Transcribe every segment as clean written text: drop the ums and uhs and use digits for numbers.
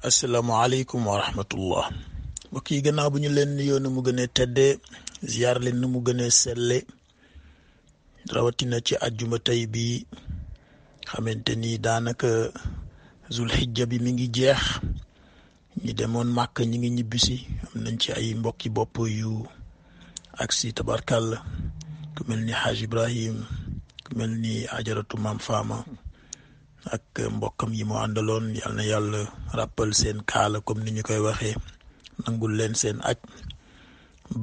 asalaamaaleykum wa rahmatullah mbokk yi gannaaw bu ñu leen nuyoo nu mu gën a teddee ziyaar leen nu mu gën a selle rawatina ci àjjuma tey bi xamante ni daanaka zulhijja bi mi ngi jeex ñi demoon màkk ñi ngi ñibbisi am nañ ci ay mbokki bopp yu aksi tabarkal ku mel ni Haj Ibrahim ku mel ni ajaratu Maam Faama ak mbokkam yi mu àndaloon yal na yàlla rappal seen kaala comme ni ñu koy waxee nangul leen seen aj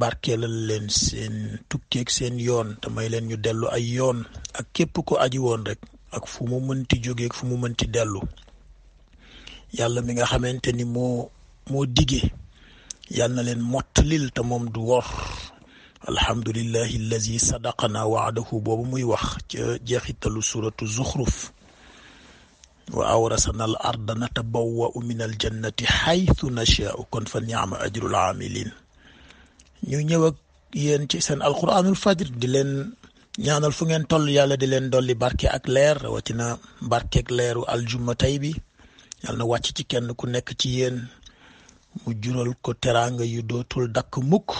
barkeelal leen seen tukkeeg seen yoon te may leen ñu dellu ay yoon ak képp ko aji woon rek ak fu mu mënti jógeeg fu mu mënti dellu yàlla mi nga xamante ni moo dige yal na leen mottalil te moom du wor alhamdulillahi allazi sadaqana waadahu boobu muy wax ca jeexitalu suratu zuxruf wa awrasana al arda natabawwa'u min al jannati xaytu nashaa'u kon fa ni'ma ajrul aamilin ñu ñëw ak yéen ci seen alquranul fajr di leen ñaanal fu ngeen toll yàlla di leen dolli barke ak leer rawatina barkeeg leeru aljuma tey bi yàlla na wàcc ci kenn ku nekk ci yéen mu jural ko teraanga yu dootul dakk mukk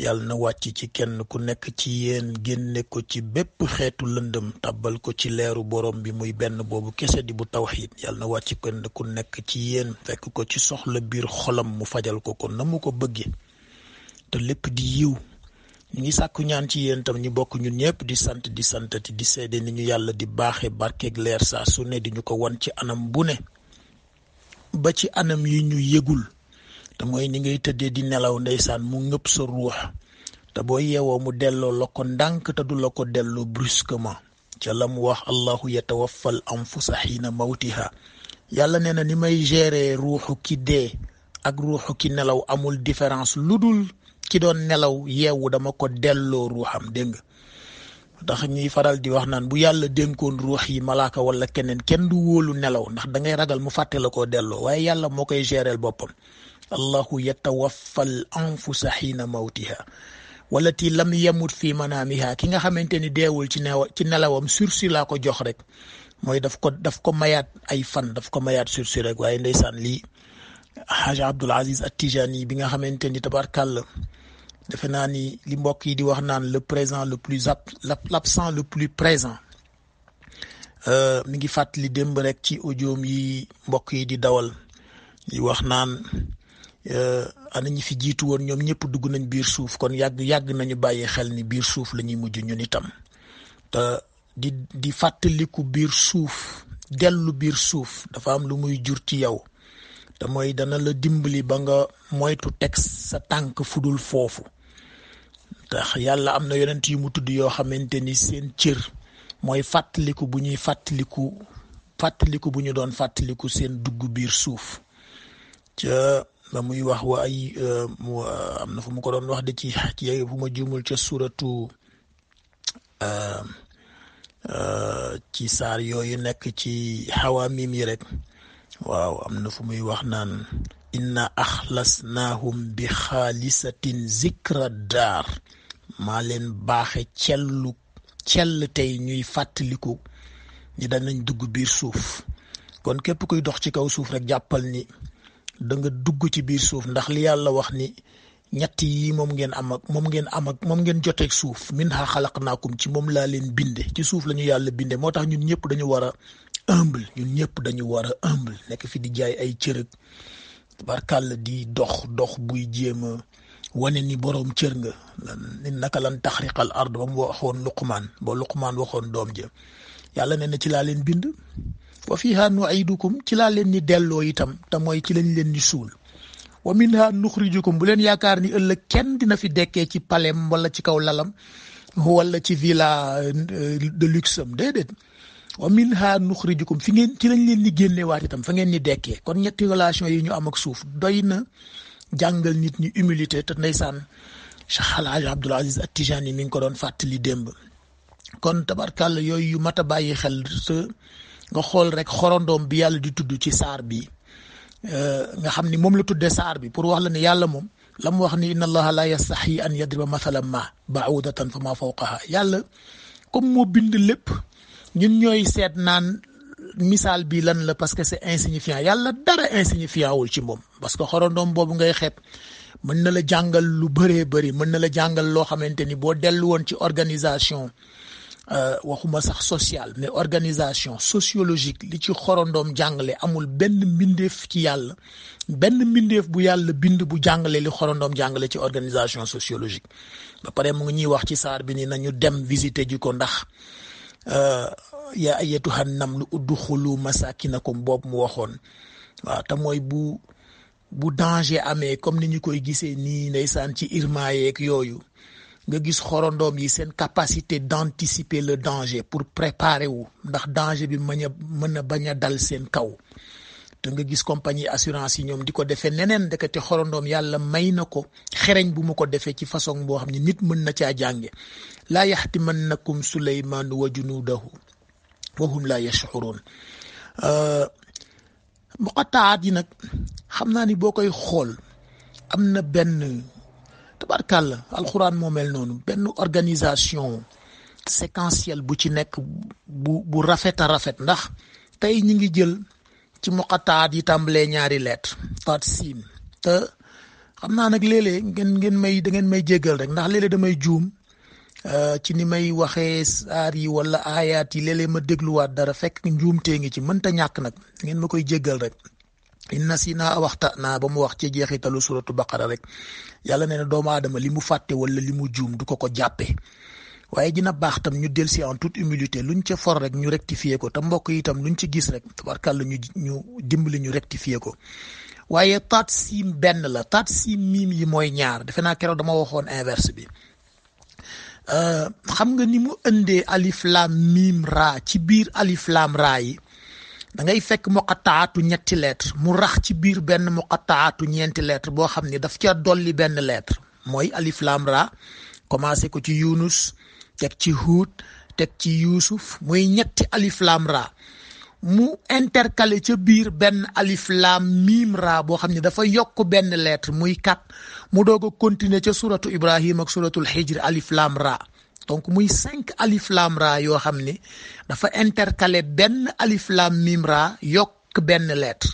yàlla na wàcc ci kenn ku nekk ci yéen génne ko ci bépp xeetu lëndëm tàbbal ko ci leeru borom bi muy benn boobu kese di bu tawxiid yàlla na wàcc kenn ku nekk ci yéen fekk ko ci soxla biir xolam mu fajal ko ko na mu ko bëgge te lépp di yiw ñu ngi sàkku ñaan ci yéen tam ñu bokk ñun ñëpp di santati di seede ni ñu yàlla di baaxe barkeeg leer saa su ne di ñu ko wan ci anam bu ne ba ci anam yi ñu yëgul te mooy ni ngay tëddee di nelaw ndeysaan mu ngëpp sa ruux te boo yeewoo mu delloo la ko ndànk te du la ko delloo brusquement ca la mu wax allahu yatawaffal anfusa xiina mawtiha yàlla nee na ni may gérer ruuxu ki dee ak ruuxu ki nelaw amul différence lu dul ki doon nelaw yeewu dama ko delloo ruuxam dégg nga tax ñuy faral di wax naan bu yàlla dénkoon ruux yi malaaka wala keneen kenn du wóolu nelaw ndax da ngay ragal mu fàtte la koo delloo waaye yàlla moo koy gérer boppam allahu yatawaffal anfusa xiina mawtiha walati lam yamut fi manaamiha ki nga xamante ni deewul ci nelawam sursi laa ko jox rek mooy daf ko mayaat ay fan daf ko mayaat sursi rek waaye ndeysaan lii Haj Abdul Aziz At-Tijani bi nga xamante ni tabarkàlla defe naa ni li mbokk yi di wax naan le présent le plus l'absent le plus présent mi ngi fàttali démb rek ci audioom yi mbokk yi di dawal di wax naan ana ñi fi jiitu woon ñoom ñëpp dugg nañ biir suuf kon yàgg nañu bàyyi xel ni biir suuf la ñuy mujj ñun itam te di fàttaliku biir suuf dellu biir suuf dafa am lu muy jur ci yow te mooy dana la dimbali ba nga moytu teg sa tànk fudul foofu tax yàlla am na yonent yu mu tudd yoo xamante ni seen cër mooy fàttaliku bu ñuy fàttaliku bu ñu doon fàttaliku seen dugg biir suuf ca ba muy wax wa ay am na fu mu ko doon wax de ci fu ma juumul ca suratu ci saar yooyu nekk ci xawaamim yi rek waaw am na fu muy wax naan inna axlasnaahum bi xaalisatin zikra daar maa leen baaxe cell tey ñuy fàttaliku ñi danañ dugg biir suuf kon képp kuy dox ci kaw suuf rek jàppal ni da nga dugg ci biir suuf ndax li yàlla wax ni ñett yi moom ngeen joteeg suuf minha xalaqnaakum ci moom laa leen binde ci suuf la ñu yàlla binde moo tax ñun ñëpp dañu war a humble nekk fi di jaay ay cërëg barkàlla di dox buy jéem a wane ni boroom cër nga naka lan taxriqal ard ba mu waxoon Luqmaan waxoon doom ja yàlla nee na ci laa leen bind wa fiha nu'idukum ci laa leen ni delloo itam te mooy ci lañ leen ni suul wa minha nuxrijukum bu leen yaakaar ni ëllëg kenn dina fi dekkee ci palem wala ci kaw lalam wala ci villa de luxe am déedéet wa minha nuxrijukum ci lañ leen ni génnewaat itam fa ngeen ni dekkee kon ñetti relation yi ñu am ak suuf doy na jàngal nit ñi humilité te ndeysaan Cheikh Alhaji Abdul Aziz At-Tijani mi ngi ko doon fàttali démb kon tabarkàlla yooyu yu mat a bàyyi xel te nga xool rek xorondoom bi yàlla di tudd ci saar bi nga xam ni moom la tuddee saar bi pour wax la ne yàlla moom la mu wax ni inna allaha la yastaxyi an yadriba mathalan ma baudatan fa ma fawqaha yàlla comme moo bind lépp ñun ñooy seet naan misaal bi lan la parce que c'est insignifiant yàlla dara insignifiant wul ci moom parce que xorondoom boobu ngay xeeb mën na la jàngal lu bëree bëri mën na la jàngal loo xamante ni boo dellu woon ci organisation waxuma sax sociale mais organisation sociologique li ci xorondoom jàngale amul benn mbindeef ci yàlla benn mbindeef bu yàlla bind bu jàngale li xorondoom jàngale ci organisation sociologique ba pare mu ngi ñuy wax ci saar bi ni nañu dem visiter ji ko ndax yaa ayyatuhan namlu udxulu masakinakum boobu mu waxoon waaw te mooy bu danger amee comme ni ñu koy gisee nii ndeysaan ci Irma yeeg yooyu nga gis xorondoom yi seen capacité d'anticiper le danger pour préparer wu ndax danger bi mën a bañ a dal seen kaw te nga gis compagnie assurance yi ñoom di ko defee neneen ndekete xorondoom yàlla may na ko xereñ bu mu ko defee ci façon boo xam ne nit mën na caa jànge laa yaxtimannakum suleymaanu wa junuudahu wa hum laa yash'uruun muqattaat yi nag xam naa ni boo koy xool am na benn tabarkàlla alxuraan moo mel noonu benn organisation séquentielle bu ci nekk bu rafet a rafet ndax tey ñi ngi jël ci muqattaat yi tàmbalee ñaari lettre taat siin te xam naa nag léeg-léeg da ngeen may jéggal rek ndax léeg-léeg damay juum ci ni may waxee saar yi wala aayaat yi léeg-léeg ma dégluwaat dara fekk njuumtee ngi ci mënta ñàkk nag ngeen ma koy jéggal rek inna si naa waxta naa ba mu wax ci jeexitalu suratu baqara rek yàlla nee na doomu aadama li mu fàtte wala li mu juum du ko jàppee waaye dina baax tam ñu dellusi en toute humilité luñ ca for rek ñu rectifier ko te mbokk yi itam luñ ci gis rek tabarkàlla ñu dimbali ñu rectifier ko waaye taat siim benn la taat siim miim yi mooy ñaar defe naa keroog dama waxoon inverse bi xam nga ni mu ëndee alif laam miim raa ci biir alif laam raa yi da ngay fekk muqattaatu ñetti lettre mu rax ci biir benn muqattaatu ñeenti lettre boo xam ne daf ca dolli benn lettre mooy alif laam raa commencé ko ci Yunus teg ci Huud teg ci Yuusuf muy ñetti alif laam raa mu intercalé ca biir benn alif laam miim raa boo xam ne dafa yokk benn lettre muy 4 mu doog a continuer ca suratu Ibrahim ak suratul Hijr alif laam raa donc muy 5 alif laam raa yoo xam ne dafa intercalé benn alif laam miim raa yokk benn lettre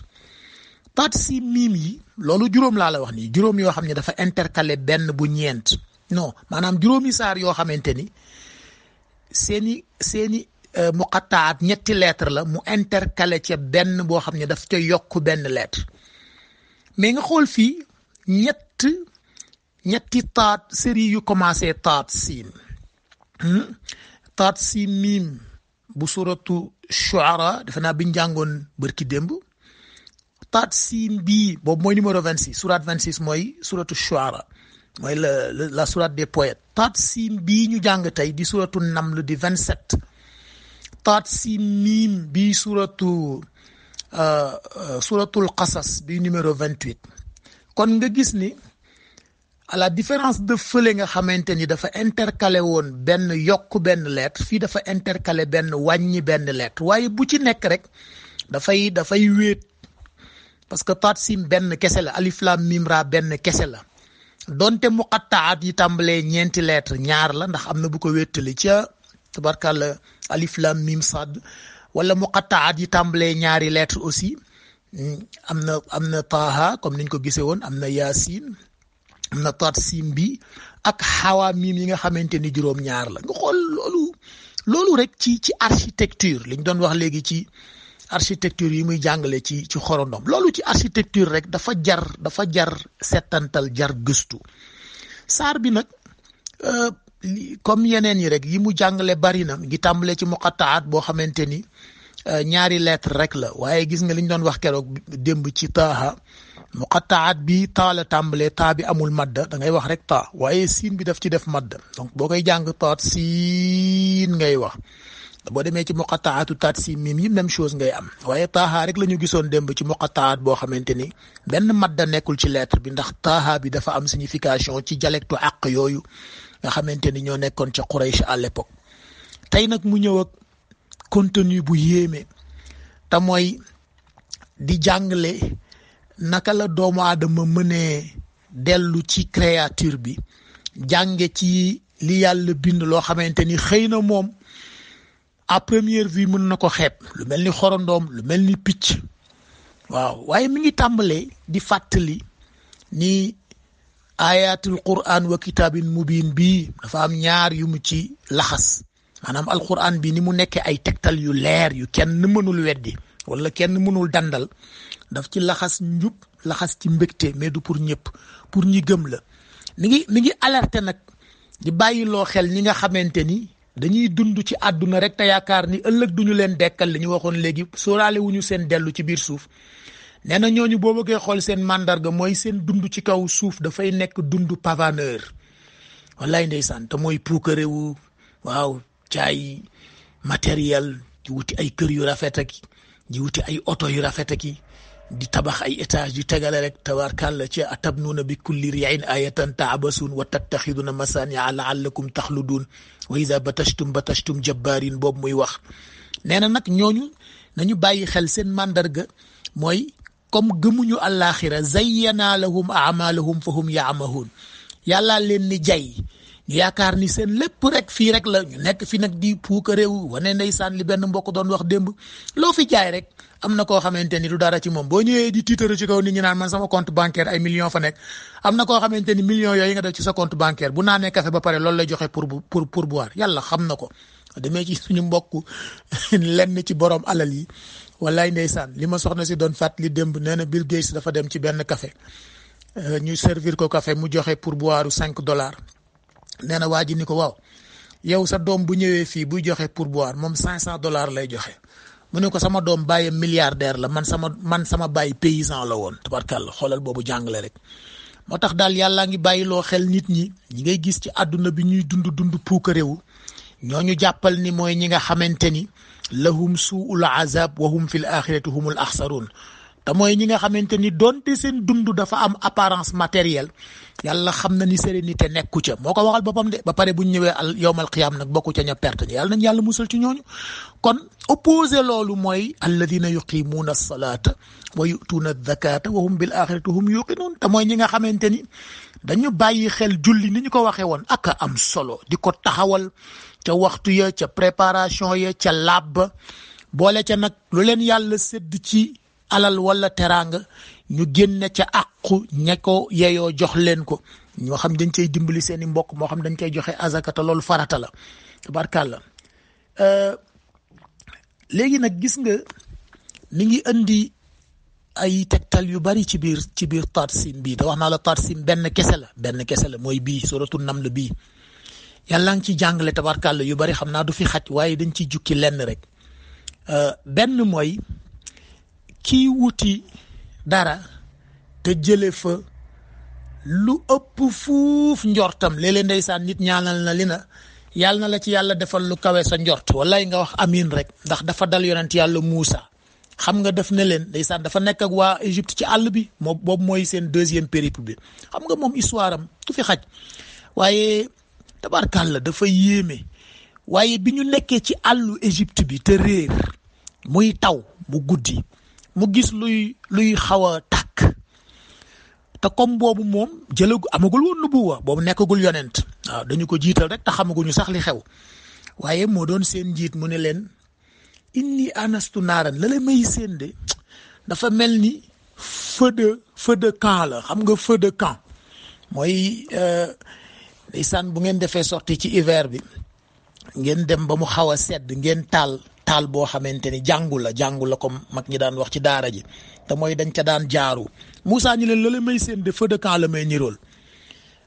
taat si miim yi loolu juróom laa la wax nii juróom yoo xam ne dafa intercalé benn bu ñeent non maanaam juróomi saar yoo xamante ni seeni muqattaat ñetti lettre la mu intercalé ca benn boo xam ne daf ca yokk benn lettre mais nga xool fii ñetti taat série yu commencé taat siin taat siin miim bu suratu Shuara defe naa biñ jàngoon bërki démb taat siin bii boobu mooy numéro 26 surat 26 mooy suratu Shuara mooy la sourate des poètes taat siin bii ñu jàng tey di suratu Naml di 27 taat siin miim bii suratul Qasas bi numéro 28 kon nga gis ni à la différence de fële nga xamante ni dafa intercalé woon benn yokk benn lettre fii dafa intercalé benn wàññi benn lettre waaye bu ci nekk rek dafay wéet parce que taat siin benn kese la alif laam miim raa benn kese la donte muqattaat yi tàmbalee ñeenti lettre ñaar la ndax am na bu ko wéttali ca tabarkàlla alif lam mim sad wala muqattaat yi tàmbalee ñaari lettre aussi am na taaha comme niñ ko gisee woon am na yaasin am na taat sim bi ak xawa mim yi nga xamante ni juróom ñaar la nga xool loolu rek ci architecture liñ doon wax léegi ci architecture yi muy jàngale ci xorondom loolu ci architecture rek dafa jar settantal jar gëstu saar bi nag comme yeneen yi rek yi mu jàngale bari na ngi tàmbale ci muqattaat boo xamante ni ñaari lettre rek la waaye gis nga li ñu doon wax keroog démb ci taaha muqattaat bi taa la tàmbalee taa bi amul madda da ngay wax rek taa waaye siin bi daf ci def madda donc boo koy jàng taat siin ngay wax boo demee ci muqattaatu taat siin miim yi même chose ngay am waaye taaha rek la ñu gisoon démb ci muqattaat boo xamante ni benn madda nekkul ci lettre bi ndax taaha bi dafa am signification ci dialecte àq yooyu nga xamante ni ñoo nekkoon ca Quraysh à l'époque tey nag mu ñëw ak contenu bu yéeme te mooy di jàngale naka la doomu aadama mënee dellu ci créature bi jànge ci li yàlla bind loo xamante ni xëy na moom à première vue mën na ko xeeb lu mel ni xorondoom lu mel ni picc waaw waaye mi ngi tàmbalee di fàttali ni ayatul quran wa kitaabin mubin bii dafa am ñaar yu mu ci laxas maanaam alquran bi ni mu nekkee ay tegtal yu leer yu kenn mënul weddi wala kenn mënul dandal daf ci laxas njub laxas ci mbégte mais du pour ñëpp pour ñi gëm la mi ngi alerté nag di bàyyiloo xel ñi nga xamante ni dañuy dund ci àdduna rek te yaakaar ni ëllëg duñu leen dekkal li ñu waxoon léegi sóoraale wuñu seen dellu ci biir suuf nee na ñooñu boo bëggee xool seen mandarga mooy seen dund ci kaw suuf dafay nekk dund pavaneur wallaay ndeysaan te mooy puukarewu waaw caay matériel di wuti ay kër yu rafet ak di wuti ay oto yu rafet ak di tabax ay étage di tegale rek tabarkàlla ci atabnuuna bi kulli ri'in ayatan taabasun wa tattaxiduna masania laallakum taxludun wa ida batashtum jabbaarin boobu muy wax nee na nag ñooñu nañu bàyyi xel seen mandarga mooy comme gëmuñu àllaaxira zayyana lahum amalahum fa hum yaamahun yàllaa leen ni jay ñu yaakaar ni seen lépp rek fii rek la ñu nekk fi nag di puuka réew wane ndeysaan li benn mbokk doon wax démb loo fi jaay rek am na koo xamante ni du dara ci moom boo ñëwee di tiitaru ci kaw nit ñi naan man sama compte bancaire ay millions fa nekk am na koo xamante ni millions yooyu nga def ci sa compte bancaire bu naanee café ba pare loolu lay joxe pour boire yàlla xam na ko demee ci suñu mbokk lenn ci borom alal yi wallaay ndeysaan li ma soxna si doon fàttali démb nee na Bill Gates dafa dem ci benn café ñu servir ko café mu joxe pour boire $5 nee na waa ji ni ko waaw yow sa doom bu ñëwee fii buy joxe pour boire moom $500 lay joxe mu ne ko sama doom bàyyi milliardaire la man sama bàyyi paysan la woon tabarkàlla xoolal boobu jàngale rek moo tax daal yàllaa ngi bàyyiloo xel nit ñi ngay gis ci àdduna bi ñuy dund puukarewu ñooñu jàppal ni mooy ñi nga xamante ni lahum suul azab wa hum fil axirati humul axsaruun te mooy ñi nga xamante ni donte seen dund dafa am apparence matérielle yàlla xam na ni sérénité nekku ca moo ko waxal boppam de ba pare bu ñu ñëwee yowmal qiyaam nag bokku ca ña perte yàlla nañ yàlla musal ci ñooñu kon opposé loolu mooy alladina yuqimuuna alsalata wa yutuuna aldakata wa hum bil axirati hum yuqinuun te mooy ñi nga xamante ni dañu bàyyi xel julli ni ñu ko waxee woon ak am solo di ko taxawal ca waxtu ya ca préparation ya ca laab boole ca nag lu leen yàlla sédd ci alal wala teraanga ñu génne ca àqu ña ko yeyoo jox leen ko ñoo xam dañ cay dimbali seeni mbokk moo xam dañ koy joxe azakata loolu farata la tabarkàlla léegi nag gis nga mi ngi indi ay tegtal yu bari ci biir Taatsim bii te wax naa la Taatsim benn kese la mooy bii suratul Naml bii yàlla ngi ci jàngale tabarkàlla yu bari xam naa du fi xaj waaye dañ ciy jukki lenn rek benn mooy kii wuti dara te jële fa lu ëpp fuuf njortam léeg-léeg ndeysaan nit ñaanal na li na yàlla na la ci yàlla defal lu kawe sa njort wallaay nga wax amin rek ndax dafa dal yonent yàlla Muusa xam nga def na leen ndeysaan dafa nekk ak waa Égypte ci àll bi moom boobu mooy seen deuxième périple bi xam nga moom histoire am du fi xaj waaye tabarkàlla dafa yéeme waaye bi ñu nekkee ci àllu Égypte bi te réer muy taw mu guddi mu gis luy xaw a tàkk te comme boobu moom amagul woon nubuwa boobu nekkagul yonent waaw dañu ko jiital rek te xamaguñu sax li xew waaye moo doon seen njiit mu ne leen inni anastu naaran la la may seen de dafa mel ni feu de camp la xam nga feu de camp mooy ndeysaan bu ngeen defee sorti ci hiver bi ngeen dem ba mu xaw a sedd ngeen taal boo xamante ni jàngu la comme mag ñi daan wax ci daara ji te mooy dañ ca daan jaaru Moussa ñu leen la may seen de feu de camp la may nirool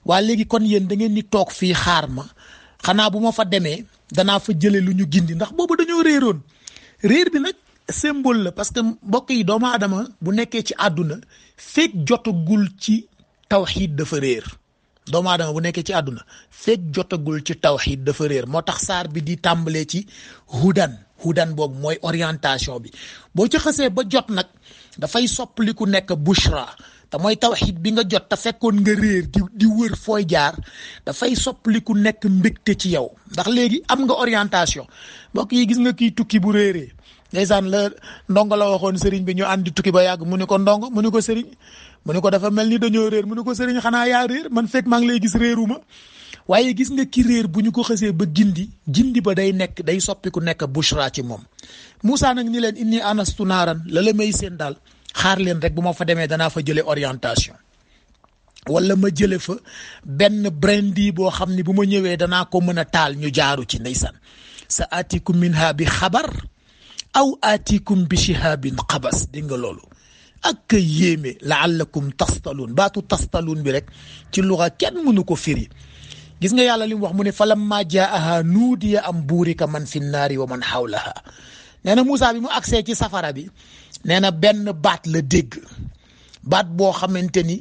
waa léegi kon yéen da ngeen ni toog fii xaar ma xanaa bu ma fa demee danaa fa jële lu ñu gindi ndax boobu dañoo réeroon réer bi nag symbole la parce que mbokk yi doomu aadama bu nekkee ci àdduna fekk jotagul ci tawxiid dafa réer doomu aadama bu nekkee ci àdduna fekk jotagul ci tawxiid dafa réer moo tax saar bi di tàmbalee ci hudan boobu mooy orientation bi boo ci xasee ba jot nag dafay soppaliku nekk bushra te mooy tawxiid bi nga jot te fekkoon nga réer di wër fooy jaar dafay soppaliku nekk mbégte ci yow ndax léegi am nga orientation mbokk yi gis nga kii tukki bu réeree ndeysaan la ndongo la waxoon sëriñ bi ñu àndi tukki ba yàgg mu ne ko ndongo mu ne ko sëriñ mu ne ko dafa mel ni dañoo réer mu ne ko sëriñ xanaa yaa réer man fekk maa ngi lay gis réeruma waaye gis nga ki réer bu ñu ko xësee ba gindi ba day soppiku nekk bushra ci moom Moussa nag ni leen inni anastu naaran la may seen daal xaar leen rek bu ma fa demee danaa fa jëlee orientation wala ma jële fa benn brindi boo xam ne bu ma ñëwee danaa ko mën a taal ñu jaaru ci ndeysaan sa atikum minha bi xabar aw atikum bi shihabin xabas dégg nga loolu ak yéeme laallakum tastaluun baatu tastaluun bi rek ci luxa kenn mënu ko firi gis nga yàlla li mu wax mu ne falamma jaaha nuudiya am buurika man fi naari wa man xawlaha nee na Moussa bi mu agsee ci safara bi nee na benn baat la dégg baat boo xamante ni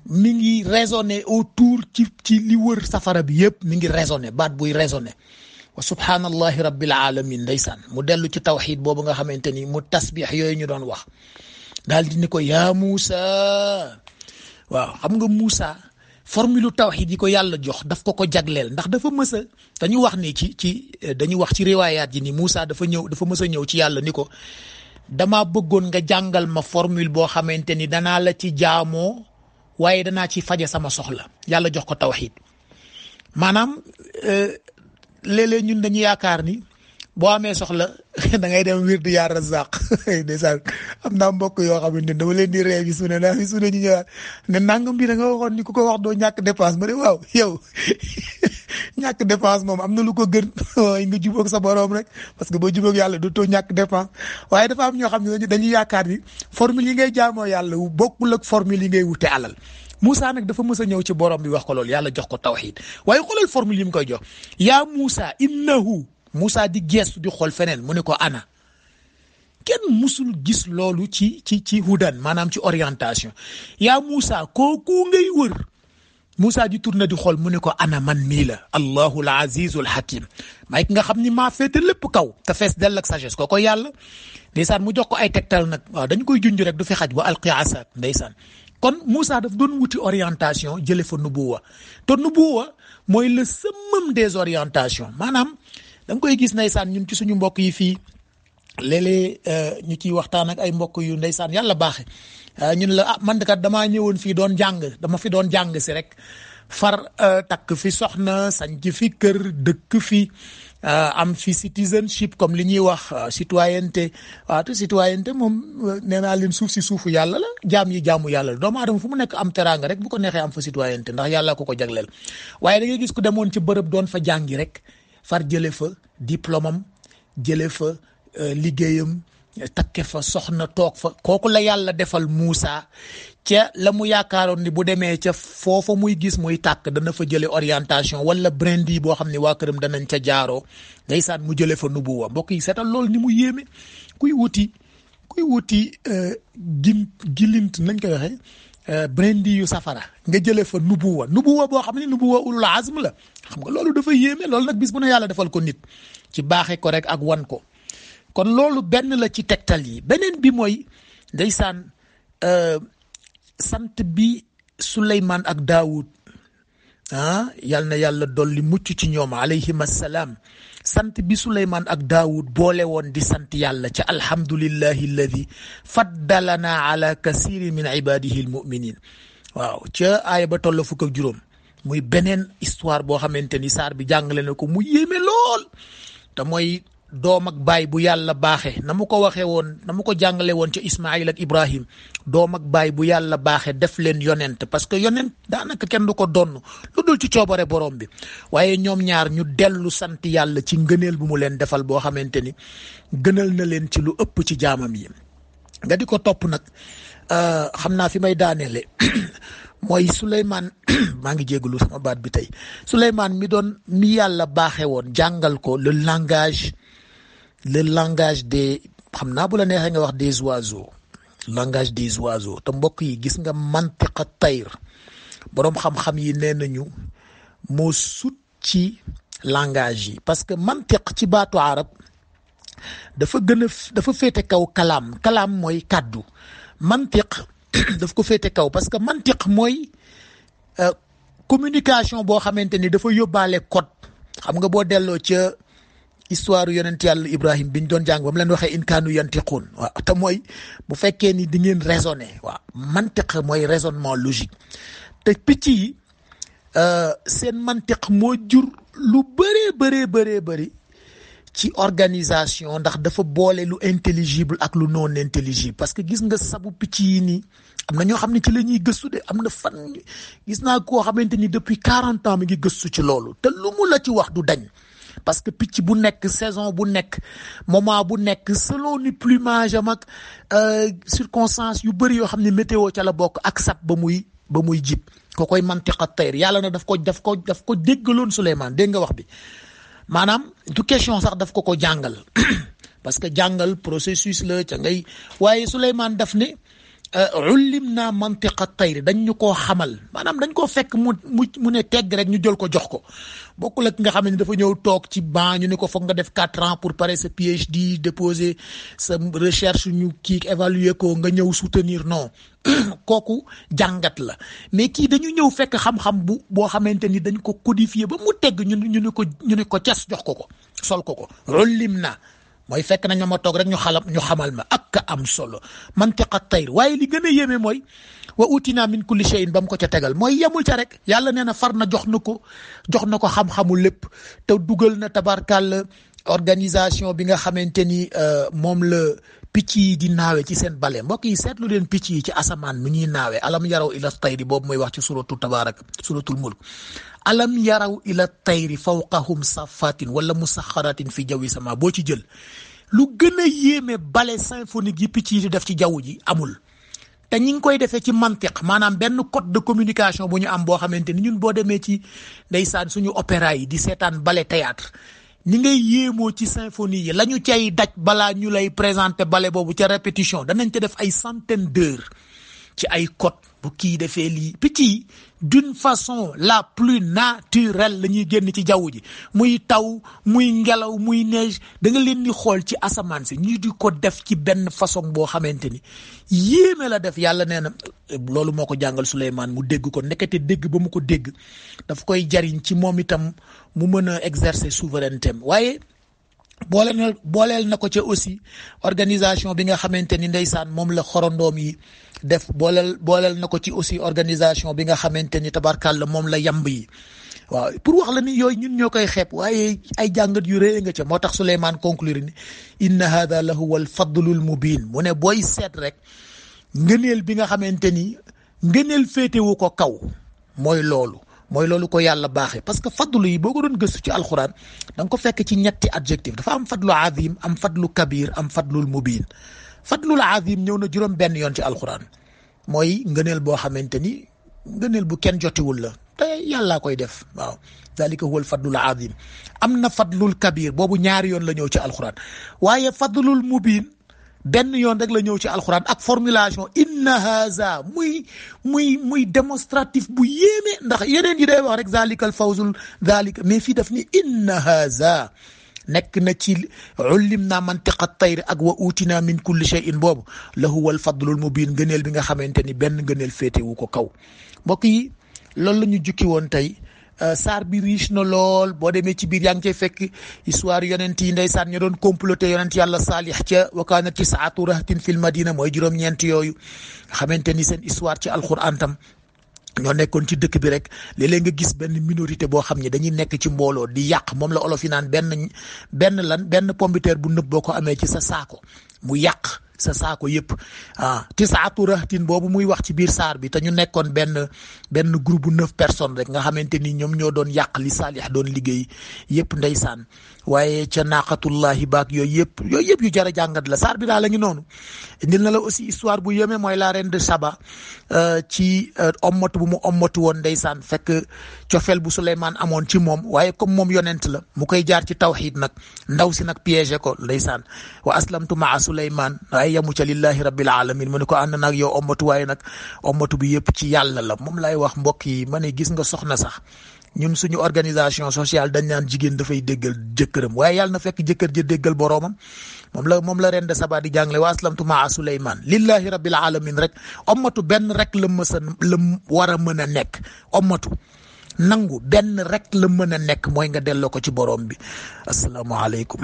mi ngi résonné autour ci li wër safara bi yëpp mi ngi résonné baat buy résonné wa subhanallahi rabbil alamin ndeysaan mu dellu ci tawxid boobu nga xamante ni mu tasbix yooyu ñu doon wax daal di ni ko yaa Moussa waaw xam nga Moussa formule tawxid yi ko yàlla jox daf ko jagleel ndax dafa mës a dañu wax ni dañu wax ci riwaayaat yi ni Moussa dafa mës a ñëw ci yàlla ni ko dama bëggoon nga jàngal ma formule boo xamante ni danaa la ci jaamoo waaye danaa ci faje sama soxla yàlla jox ko tawxid maanaam léeg-léeg ñun dañu yaakaar ni boo amee soxla da ngay dem wirdu yaa razaq ndeysaan am naa mbokk yoo xamante ne dama leen di ree bi su ne ñu ñëwaat ne nangam bi da nga waxoon ni ku ko wax doo ñàkk dépense ma ne waaw yow ñàkk dépense moom am na lu ko gën waaye nga jubóog sa borom rek parce que boo jubóog yàlla du too ñàkk dépense waaye dafa am ñoo xam ne dañuy yaakaar ni formule yi ngay jaamoo yàlla bokkul ak formule yi ngay wute alal Moussa nag dafa mës a ñëw ci borom bi wax ko loolu yàlla jox ko tawxiid waaye xoolal formule yi mu koy jox yaa Moussa innahu Moussa di gestu di xool feneen mu ne ko ana kenn musul gis loolu ci hudan maanaam ci orientation yaa Moussa kooku ngay wër Moussa di tourné di xool mu ne ko ana man mii la allahu al azizul hakim may ki nga xam ni maa féete lépp kaw te fees dell ak sagesse kooko yàlla ndeysaan mu jox ko ay tegtal nag waaw dañu koy junj rek du fi xaj wa alqi asak ndeysaan kon Moussa daf doon wuti orientation jële fa nubuwa te nubuwa mooy le summum des orientations maanaam da nga koy gis ndeysaan ñun ci suñu mbokk yi fii léeg-léeg ñu ciy waxtaan ak ay mbokk yu ndeysaan yàlla baaxe ñun la man kat damaa ñëwoon fii doon jàng dama fi doon jàng si rek far takk fi soxna sañ ci fi kër dëkk fi am fi citizenship comme li ñuy wax citoyenneté waaw te citoyenneté moom nee naa leen suuf si suufu yàlla la jaam yi jaamu yàlla la doomu aadama fu mu nekk am teraanga rek bu ko neexee am fa citoyenneté ndax yàlla ko jagleel waaye da ngay gis ku demoon ci bërëb doon fa jàngi rek far jële fa diplôme am jële fa liggéeyam takke fa soxna toog fa kooku la yàlla defal Moussa ca la mu yaakaaroon ni bu demee ca foofa muy gis muy tàkk dana fa jële orientation wala brindi boo xam ne waa këram danañ ca jaaroo ndeysaan mu jële fa nubuwa mbokk yi seetal loolu ni mu yéeme kuy wuti gilint nañ koy waxee brindi yu safara nga jële fa nubuwa boo xam ne nubuwa ulul azm la xam nga loolu dafa yéeme loolu nag bis bu ne yàlla defal ko nit ci baaxe ko rek ak wan ko kon loolu benn la ci tegtal yi beneen bi mooy ndeysaan sant bi Suleymaan ak Daawud yal na yàlla dolli mucc ci ñoom alayhim assalaam sant bi Suleymaan ak Daawud boole woon di sant yàlla ca alhamdulillahi alladi faddalana ala kasiri min ibadihi almuminin waaw ca aaya ba toll fukk ak juróom muy beneen histoire boo xamante ni saar bi jàngale na ko mu yéeme lool te mooy doom ak baay bu yàlla baaxe na mu ko waxee woon na mu ko jàngale woon ca Ismaïl ak Ibrahim doom ak baay bu yàlla baaxe def leen yonent parce que yonent daanaka kenn du ko donn lu dul ci coobare borom bi waaye ñoom ñaar ñu dellu sant yàlla ci ngëneel bu mu leen defal boo xamante ni gënal na leen ci lu ëpp ci jaamam yi nga di ko topp nag xam naa fi may daaneele mooy Souleymane maa ngi jégalu sama baat bi tey Souleymane mi yàlla baaxe woon jàngal ko le langage des xam naa bu la neexee nga wax des oiseaux langage des oiseaux te mbokk yi gis nga mantiqa tayr boroom xam-xam yi nee nañu moo sut ci langage yi parce que mantiq ci baatu arab dafa féete kaw kalaam mooy kàddu mantiq daf ko féete kaw parce que mantiq mooy communication boo xamante ni dafa yóbbaale code xam nga boo delloo ca histoire yonent yàlla Ibrahim bi ñu doon jàng ba mu leen waxee in kaanu yantiquun waaw te mooy bu fekkee ni di ngeen raisonner waaw mantiq mooy raisonnement logique te picc yi seen mantiq moo jur lu bëree bëri ci organisation ndax dafa boole lu intelligible ak lu non intelligible parce que gis nga sabu picc yi nii am na ñoo xam ne ci la ñuy gëstu de am na fan gis naa koo xamante ni depuis 40 ans mi ngi gëstu ci loolu te lu mu la ci wax du dañ parce que picc bu nekk saison bu nekk moment bu nekk selon ni plumage am ak circonstances yu bëri yoo xam ne météo ca la bokk ak sab ba muy jib ko koy mantiqa tayr yàlla na daf ko déggaloon Souleymane dégg nga wax bi maanaam du question sax daf ko jàngal parce que jàngal processus la ca ngay waaye Souleymane daf ne ullim naa mantiqa tayr dañ ñu koo xamal maanaam dañ koo fekk mu ne tegg rek ñu jël ko jox ko bokkul ak nga xam ne dafa ñëw toog ci banc ñu ne ko foog nga def 4 ans pour pare sa PhD déposer sa recherche ñu kii évaluer ko nga ñëw soutenir non kooku jàngat la mais kii dañu ñëw fekk xam-xam boo xamante ni dañ ko codifier ba mu tegg ñu ne ko cas jox ko sol ko ullim naa mooy fekk nañ ma toog rek ñu xamal ma ak am solo mantiqa tayr waaye li gën a yéeme mooy wa utina min kulli shay'in ba mu ko ca tegal mooy yemul ca rek yàlla nee na far na jox na ko xam-xamu lépp te dugal na tabarkàlla organisation bi nga xamante ni moom la picc yi di naawe ci seen bale mbokk yi seetlu leen picc yi ci asamaan nu ñuy naawe alam yaraw ila tayri boobu mooy wax ci suratul mulk alam yaraw ila tayri fawqahum safatin wala musaxaratin fi jawi sama boo ci jël lu gën a yéeme bale symphonique yi picc yi di def ci jaww ji amul te ñi ngi koy defee ci mantiq maanaam benn code de communication bu ñu am boo xamante ni ñun boo demee ci ndeysaan suñu opéra yi di seetaan ballet théâtre ni ngay yéemoo ci symphonie yi la ñu cay daj balaa ñu lay présenter ballet boobu ca répétition danañ ca def ay centaines d'heures ci ay code bu kii defee lii picc yi d'une façon la plus naturelle la ñuy génn ci jaww ji muy taw muy ngelaw muy neige da nga leen di xool ci asamaan si ñu di ko def ci benn façon boo xamante ni yéeme la def yàlla nee na loolu moo ko jàngal Souleymane mu dégg ko ndekete dégg ba mu ko dégg daf koy jariñ ci moom itam mu mën a exercer souveraineté am waaye booleel na ko ca aussi organisation bi nga xamante ni ndeysaan moom la xorondoom yi def booleel na ko ci aussi organisation bi nga xamante ni tabarkàlla moom la yamb yi waaw pour wax la ni yooyu ñun ñoo koy xeeb waaye ay jàngat yu rëy nga ca moo tax Souleymane conclure ni inna hada la huwa al fadlul mubin mu ne booy seet rek ngëneel bi nga xamante ni ngëneel féetewu ko kaw mooy loolu ko yàlla baaxee parce que fadlu yi boo ko doon gëstu ci alxuraan da nga ko fekk ci ñetti adjectif dafa am fadlu azim am fadlu kabir am fadlul mubin fadlul azim ñëw na juróom benn yoon ci alxuraan mooy ngëneel boo xamante ni ngëneel bu kenn jotiwul la te yàllaa koy def waaw dalika huwa al fadlul azim am na fadlul kabir boobu ñaari yoon la ñëw ci alxuraan waaye fadlul mubin benn yoon rek la ñëw ci alxuraan ak formulation inna haza muy démonstratif bu yéeme ndax yeneen yi day wax rek zalikal fawzul zalika mais fii daf ni inna haza nekk na ci ullim naa mantiqa tayr ak wa utina min kulli shay'in boobu la huwa al fadlul mubin ngëneel bi nga xamante ni benn ngëneel féetewu ko kaw mbokk yi loolu la ñu jukki woon tey saar bi riche na lool boo demee ci biir yaa ngi cay fekk histoire yonent yi ndeysaan ñu doon comploté yonent yàlla saalix ca wa kaana tisaatu rahtin fil madina mooy juróom-ñeent yooyu xamante ni seen histoire ci alquran tam ñoo nekkoon ci dëkk bi rek léeg-léeg nga gis benn minorité boo xam ne dañuy nekk ci mbooloo di yàq moom la olof yi naan benn pombiteer bu nëb boo ko amee ci sa saako mu yàq sa saako yëpp tisaatu rahtin boobu muy wax ci biir saar bi te ñu nekkoon benn groupe bu 9 personnes rek nga xamante ni ñoom ñoo doon yàq li Saalix doon liggéey yëpp ndeysaan waaye ca naaqatullahi baak yooyu yëpp yu jar a jàngat la saar bi daal la ngi noonu indil na la aussi histoire bu yéeme mooy la reine de Saba ci ommatu bu mu ommatu woon ndeysaan fekk cofeel bu Souleymane amoon ci moom waaye comme moom yonent la mu koy jaar ci tawxiid nag ndaw si nag piégé ko ndeysaan wa aslamtu maa Souleymane waaye yamu ca lillahi rabbil alamin mu ne ko ànd naag yow ommatu waaye nag ommatu bi yëpp ci yàlla la moom lay wax mbokk yi ma ne gis nga soxna sax ñun suñu organisation sociale dañ naan jigéen dafay déggal jëkkëram waaye yàlla na fekk jëkkër ja déggal boroomam moom la reine de Saba di jàngale wa aslamtu maa Souleymane lillahi rabbil alamin rek ommatu benn rek la war a mën a nekk ommatu nangu benn rek la mën a nekk mooy nga delloo ko ci borom bi. asalaamaaleykum.